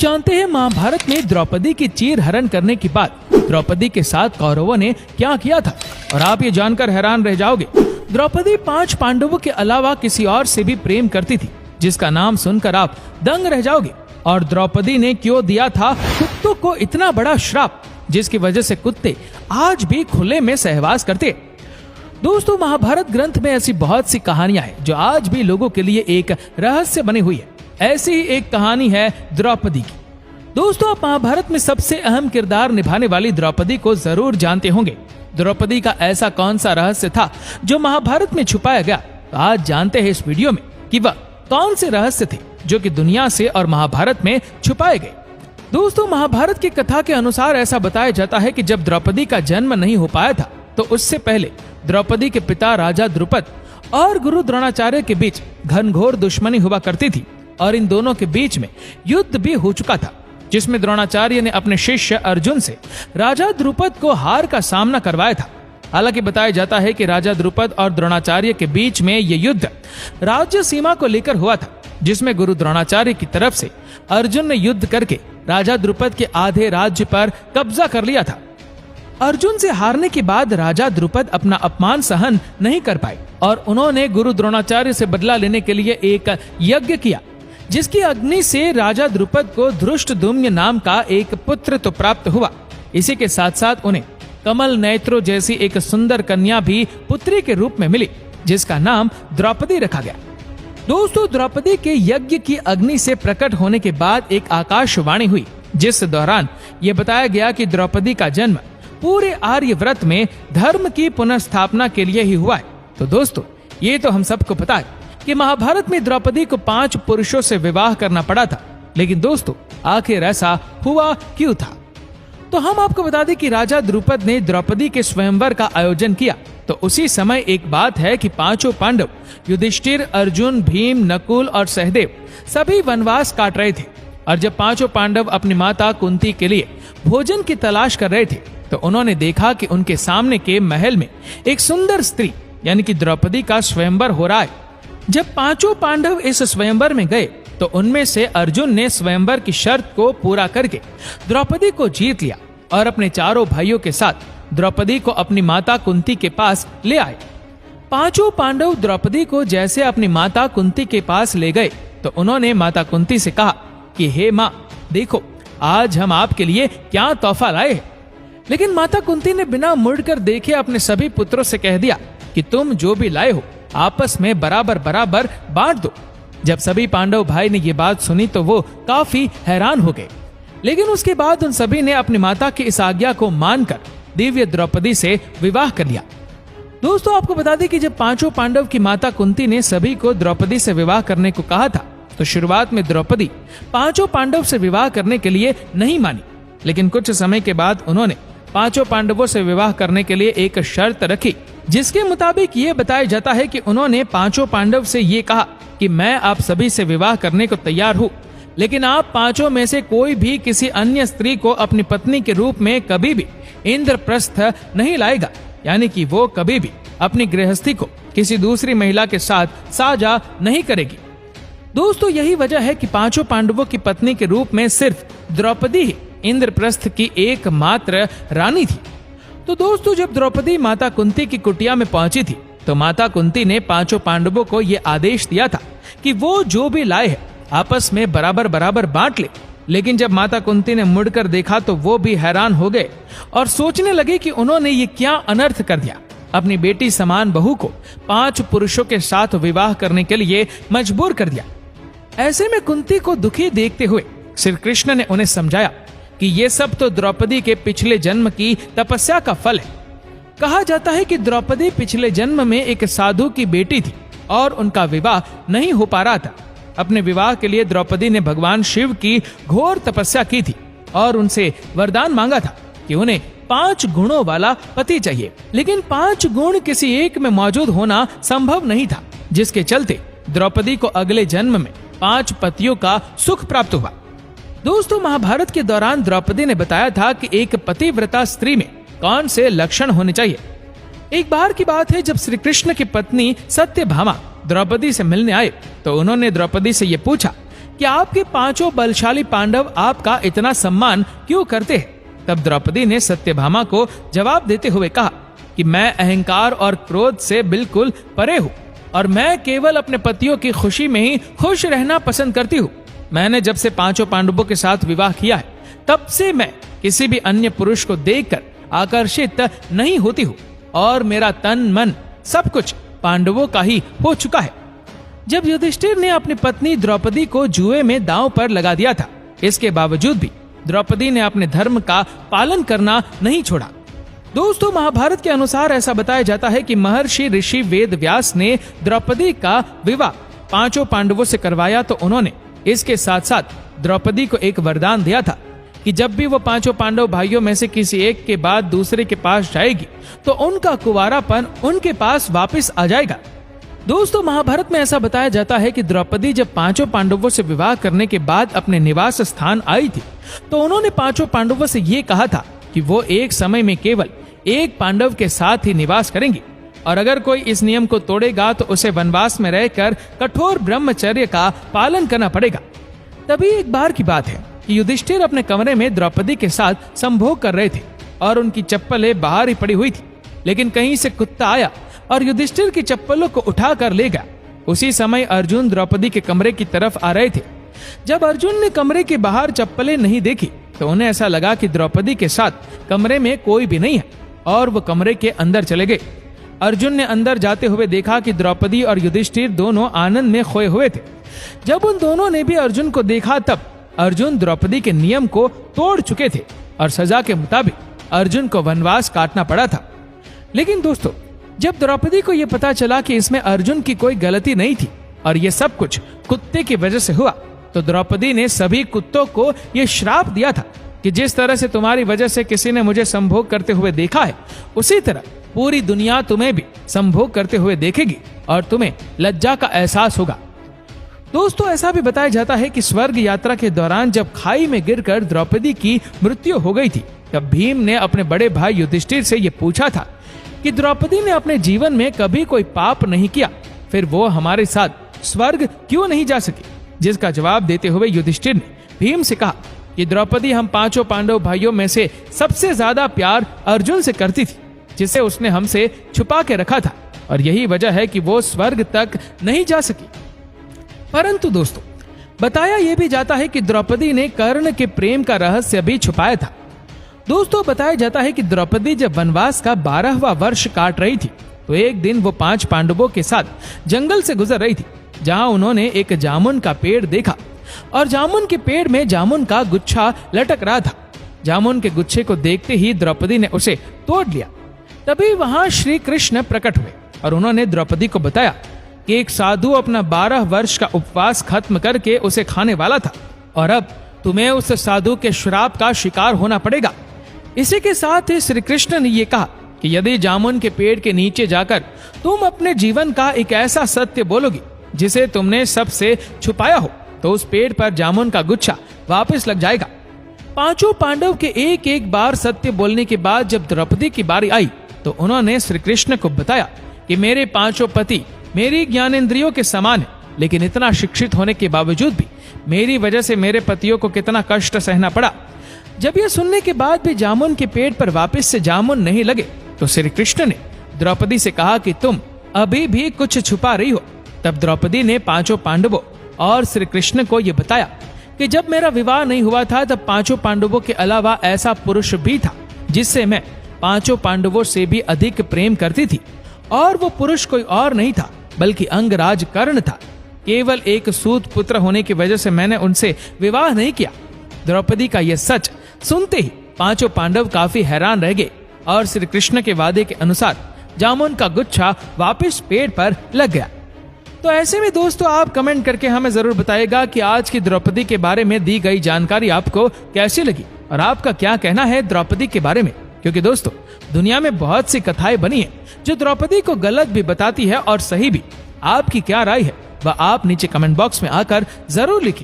जानते हैं महाभारत में द्रौपदी की चीर हरण करने के बाद द्रौपदी के साथ कौरवों ने क्या किया था, और आप ये जानकर हैरान रह जाओगे। द्रौपदी 5 पांडवों के अलावा किसी और से भी प्रेम करती थी, जिसका नाम सुनकर आप दंग रह जाओगे। और द्रौपदी ने क्यों दिया था कुत्तों को इतना बड़ा श्राप, जिसकी वजह से कुत्ते आज भी खुले में सहवास करते। दोस्तों, महाभारत ग्रंथ में ऐसी बहुत सी कहानियां हैं जो आज भी लोगों के लिए एक रहस्य बनी हुई है। ऐसी ही एक कहानी है द्रौपदी की। दोस्तों, आप महाभारत में सबसे अहम किरदार निभाने वाली द्रौपदी को जरूर जानते होंगे। द्रौपदी का ऐसा कौन सा रहस्य था जो महाभारत में छुपाया गया? तो आज जानते हैं इस वीडियो में कि वह कौन से रहस्य थे जो कि दुनिया से और महाभारत में छुपाए गए। दोस्तों, महाभारत की कथा के अनुसार ऐसा बताया जाता है कि जब द्रौपदी का जन्म नहीं हो पाया था तो उससे पहले द्रौपदी के पिता राजा द्रुपद और गुरु द्रोणाचार्य के बीच घनघोर दुश्मनी हुआ करती थी, और इन दोनों के बीच में युद्ध भी हो चुका था, जिसमें द्रोणाचार्य ने अपने शिष्य अर्जुन से राजा द्रुपद को हार का सामना करवाया था। हालांकि बताया जाता है कि राजा द्रुपद और द्रोणाचार्य के बीच में ये युद्ध राज्य सीमा को लेकर हुआ था, जिसमें गुरु द्रोणाचार्य की तरफ से अर्जुन ने युद्ध करके राजा द्रुपद के आधे राज्य पर कब्जा कर लिया था। अर्जुन से हारने के बाद राजा द्रुपद अपना अपमान सहन नहीं कर पाए और उन्होंने गुरु द्रोणाचार्य से बदला लेने के लिए एक यज्ञ किया, जिसकी अग्नि से राजा द्रुपद को धृष्टद्युम्न नाम का एक पुत्र तो प्राप्त हुआ। इसी के साथ साथ उन्हें कमल नेत्रो जैसी एक सुंदर कन्या भी पुत्री के रूप में मिली, जिसका नाम द्रौपदी रखा गया। दोस्तों, द्रौपदी के यज्ञ की अग्नि से प्रकट होने के बाद एक आकाशवाणी हुई, जिस दौरान ये बताया गया कि द्रौपदी का जन्म पूरे आर्यव्रत में धर्म की पुनर्स्थापना के लिए ही हुआ है। तो दोस्तों, ये तो हम सबको पता है कि महाभारत में द्रौपदी को 5 पुरुषों से विवाह करना पड़ा था, लेकिन दोस्तों आखिर ऐसा हुआ क्यों था? तो हम आपको बता दें कि राजा द्रुपद ने द्रौपदी के स्वयंवर का आयोजन किया। तो उसी समय एक बात है कि 5 पांडव युधिष्ठिर, अर्जुन, भीम, नकुल और सहदेव सभी वनवास काट रहे थे, और जब 5 पांडव अपनी माता कुंती के लिए भोजन की तलाश कर रहे थे तो उन्होंने देखा कि उनके सामने के महल में एक सुंदर स्त्री यानी कि द्रौपदी का स्वयंवर हो रहा है। जब 5 पांडव इस स्वयंवर में गए तो उनमें से अर्जुन ने स्वयंवर की शर्त को पूरा करके द्रौपदी को जीत लिया और अपने चारों भाइयों के साथ द्रौपदी को अपनी माता कुंती के पास ले आए। 5 पांडव द्रौपदी को जैसे अपनी माता कुंती के पास ले गए तो उन्होंने माता कुंती से कहा कि हे माँ, देखो आज हम आपके लिए क्या तोहफा लाए हैं। लेकिन माता कुंती ने बिना मुड़कर देखे अपने सभी पुत्रों से कह दिया कि तुम जो भी लाए हो आपस में बराबर बराबर बांट दो। जब सभी पांडव भाई ने ये बात सुनी तो वो काफी हैरान हो गए, लेकिन उसके बाद उन सभी ने अपनी माता की इस आज्ञा को मानकर दिव्य द्रौपदी से विवाह कर लिया। दोस्तों, आपको बता दें कि जब 5 पांडव की माता कुंती ने सभी को द्रौपदी से विवाह करने को कहा था तो शुरुआत में द्रौपदी 5 पांडव से विवाह करने के लिए नहीं मानी, लेकिन कुछ समय के बाद उन्होंने 5 पांडवों से विवाह करने के लिए एक शर्त रखी, जिसके मुताबिक ये बताया जाता है कि उन्होंने 5 पांडव से ये कहा कि मैं आप सभी से विवाह करने को तैयार हूँ, लेकिन आप 5 में से कोई भी किसी अन्य स्त्री को अपनी पत्नी के रूप में कभी भी इंद्रप्रस्थ नहीं लाएगा, यानी कि वो कभी भी अपनी गृहस्थी को किसी दूसरी महिला के साथ साझा नहीं करेगी। दोस्तों, यही वजह है कि 5 पांडवों की पत्नी के रूप में सिर्फ द्रौपदी ही इंद्रप्रस्थ की एकमात्र रानी थी। तो दोस्तों, जब द्रौपदी माता कुंती की कुटिया में पहुंची थी तो माता कुंती ने 5 पांडवों को ये आदेश दिया था कि वो जो भी लाए हैं आपस में बराबर बराबर बांट ले। लेकिन जब माता कुंती ने मुड़कर देखा तो वो भी हैरान हो गए और सोचने लगे कि उन्होंने ये क्या अनर्थ कर दिया। अपनी बेटी समान बहू को 5 पुरुषों के साथ विवाह करने के लिए मजबूर कर दिया। ऐसे में कुंती को दुखी देखते हुए श्री कृष्ण ने उन्हें समझाया कि ये सब तो द्रौपदी के पिछले जन्म की तपस्या का फल है। कहा जाता है कि द्रौपदी पिछले जन्म में एक साधु की बेटी थी और उनका विवाह नहीं हो पा रहा था। अपने विवाह के लिए द्रौपदी ने भगवान शिव की घोर तपस्या की थी और उनसे वरदान मांगा था कि उन्हें 5 गुणों वाला पति चाहिए, लेकिन 5 गुण किसी एक में मौजूद होना संभव नहीं था, जिसके चलते द्रौपदी को अगले जन्म में 5 पतियों का सुख प्राप्त हुआ। दोस्तों, महाभारत के दौरान द्रौपदी ने बताया था कि एक पतिव्रता स्त्री में कौन से लक्षण होने चाहिए। एक बार की बात है जब श्री कृष्ण की पत्नी सत्यभामा द्रौपदी से मिलने आए तो उन्होंने द्रौपदी से ये पूछा कि आपके पांचों बलशाली पांडव आपका इतना सम्मान क्यों करते हैं? तब द्रौपदी ने सत्यभामा को जवाब देते हुए कहा कि मैं अहंकार और क्रोध से बिल्कुल परे हूँ और मैं केवल अपने पतियों की खुशी में ही खुश रहना पसंद करती हूँ। मैंने जब से पांचों पांडवों के साथ विवाह किया है तब से मैं किसी भी अन्य पुरुष को देखकर आकर्षित नहीं होती हूँ और मेरा तन मन सब कुछ पांडवों का ही हो चुका है। जब युधिष्ठिर ने अपनी पत्नी द्रौपदी को जुए में दांव पर लगा दिया था, इसके बावजूद भी द्रौपदी ने अपने धर्म का पालन करना नहीं छोड़ा। दोस्तों, महाभारत के अनुसार ऐसा बताया जाता है कि महर्षि ऋषि वेद व्यास ने द्रौपदी का विवाह पांचों पांडवों से करवाया, तो उन्होंने इसके साथ साथ द्रौपदी को एक वरदान दिया था कि जब भी वो पांचों पांडव भाइयों में से किसी एक के बाद दूसरे के पास जाएगी तो उनका कुंवारापन उनके पास वापस आ जाएगा। दोस्तों, महाभारत में ऐसा बताया जाता है कि द्रौपदी जब पांचों पांडवों से विवाह करने के बाद अपने निवास स्थान आई थी तो उन्होंने पांचों पांडवों से ये कहा था कि वो एक समय में केवल एक पांडव के साथ ही निवास करेंगी और अगर कोई इस नियम को तोड़ेगा तो उसे वनवास में रहकर कठोर ब्रह्मचर्य का पालन करना पड़ेगा। तभी एक बार की बात है कि युधिष्ठिर अपने कमरे में द्रौपदी के साथ संभोग कर रहे थे और उनकी चप्पलें बाहर ही पड़ी हुई थी, लेकिन कहीं से कुत्ता आया और युधिष्ठिर की चप्पलों को उठा कर ले गया। उसी समय अर्जुन द्रौपदी के कमरे की तरफ आ रहे थे। जब अर्जुन ने कमरे के बाहर चप्पलें नहीं देखी तो उन्हें ऐसा लगा कि द्रौपदी के साथ कमरे में कोई भी नहीं है और वो कमरे के अंदर चले गए। अर्जुन ने अंदर जाते हुए देखा कि द्रौपदी और युधिष्ठिर दोनों आनंद में खोए हुए थे। जब उन दोनों ने भी अर्जुन को देखा तब अर्जुन द्रौपदी के नियम को तोड़ चुके थे और सजा के मुताबिक अर्जुन को वनवास काटना पड़ा था। लेकिन दोस्तों, जब द्रौपदी को यह पता चला कि इसमें अर्जुन की कोई गलती नहीं थी और ये सब कुछ कुत्ते की वजह से हुआ, तो द्रौपदी ने सभी कुत्तों को यह श्राप दिया था कि जिस तरह से तुम्हारी वजह से किसी ने मुझे संभोग करते हुए देखा है, उसी तरह पूरी दुनिया तुम्हें भी संभोग करते हुए देखेगी और तुम्हें लज्जा का एहसास होगा। दोस्तों, ऐसा भी बताया जाता है कि स्वर्ग यात्रा के दौरान जब खाई में गिरकर द्रौपदी की मृत्यु हो गई थी, तब भीम ने अपने बड़े भाई युधिष्ठिर से यह पूछा था कि द्रौपदी ने अपने जीवन में कभी कोई पाप नहीं किया, फिर वो हमारे साथ स्वर्ग क्यों नहीं जा सकी? जिसका जवाब देते हुए युधिष्ठिर ने भीम से कहा कि द्रौपदी हम पांचों पांडव भाइयों में से सबसे ज्यादा प्यार अर्जुन से करती थी, जिसे उसने हमसे छुपा के रखा था और यही वजह है कि वो स्वर्ग तक नहीं जा सकी। परंतु दोस्तों, बताया यह भी जाता है कि द्रौपदी ने कर्ण के प्रेम का रहस्य भी छुपाया था। दोस्तों, बताया जाता है कि द्रौपदी जब वनवास का 12वां वर्ष काट रही थी तो एक दिन वो 5 पांडवों के साथ जंगल से गुजर रही थी, जहां उन्होंने एक जामुन का पेड़ देखा और जामुन के पेड़ में जामुन का गुच्छा लटक रहा था। जामुन के गुच्छे को देखते ही द्रौपदी ने उसे तोड़ लिया। तभी वहां श्री कृष्ण प्रकट हुए और उन्होंने द्रौपदी को बताया कि एक साधु अपना 12 वर्ष का उपवास खत्म करके उसे खाने वाला था और अब तुम्हें उस साधु के श्राप का शिकार होना पड़ेगा। इसी के साथ ही श्री कृष्ण ने यह कहा कि यदि जामुन के पेड़ के नीचे जाकर तुम अपने जीवन का एक ऐसा सत्य बोलोगी जिसे तुमने सबसे छुपाया हो, तो उस पेड़ पर जामुन का गुच्छा वापस लग जाएगा। पांचों पांडव के एक एक बार सत्य बोलने के बाद जब द्रौपदी की बारी आई तो उन्होंने श्री कृष्ण को बताया कि मेरे पांचों पति मेरी ज्ञानेंद्रियों के समान है, लेकिन इतना शिक्षित होने के बावजूद भी मेरी वजह से मेरे पतियों को कितना कष्ट सहना पड़ा। जब यह सुनने के बाद भी जामुन के पेड़ पर वापस से जामुन नहीं लगे तो श्री कृष्ण ने द्रौपदी से कहा कि तुम अभी भी कुछ छुपा रही हो। तब द्रौपदी ने पांचों पांडवों और श्री कृष्ण को यह बताया कि जब मेरा विवाह नहीं हुआ था तब पांचों पांडवों के अलावा ऐसा पुरुष भी था जिससे मैं पांचों पांडवों से भी अधिक प्रेम करती थी, और वो पुरुष कोई और नहीं था बल्कि अंगराज कर्ण था। केवल एक सूत पुत्र होने की वजह से मैंने उनसे विवाह नहीं किया। द्रौपदी का यह सच सुनते ही पांचों पांडव काफी हैरान रह गए और श्री कृष्ण के वादे के अनुसार जामुन का गुच्छा वापस पेड़ पर लग गया। तो ऐसे में दोस्तों, आप कमेंट करके हमें जरूर बताइएगा कि आज की द्रौपदी के बारे में दी गई जानकारी आपको कैसी लगी और आपका क्या कहना है द्रौपदी के बारे में, क्योंकि दोस्तों दुनिया में बहुत सी कथाएं बनी है जो द्रौपदी को गलत भी बताती है और सही भी। आपकी क्या राय है वह आप नीचे कमेंट बॉक्स में आकर जरूर लिखिए।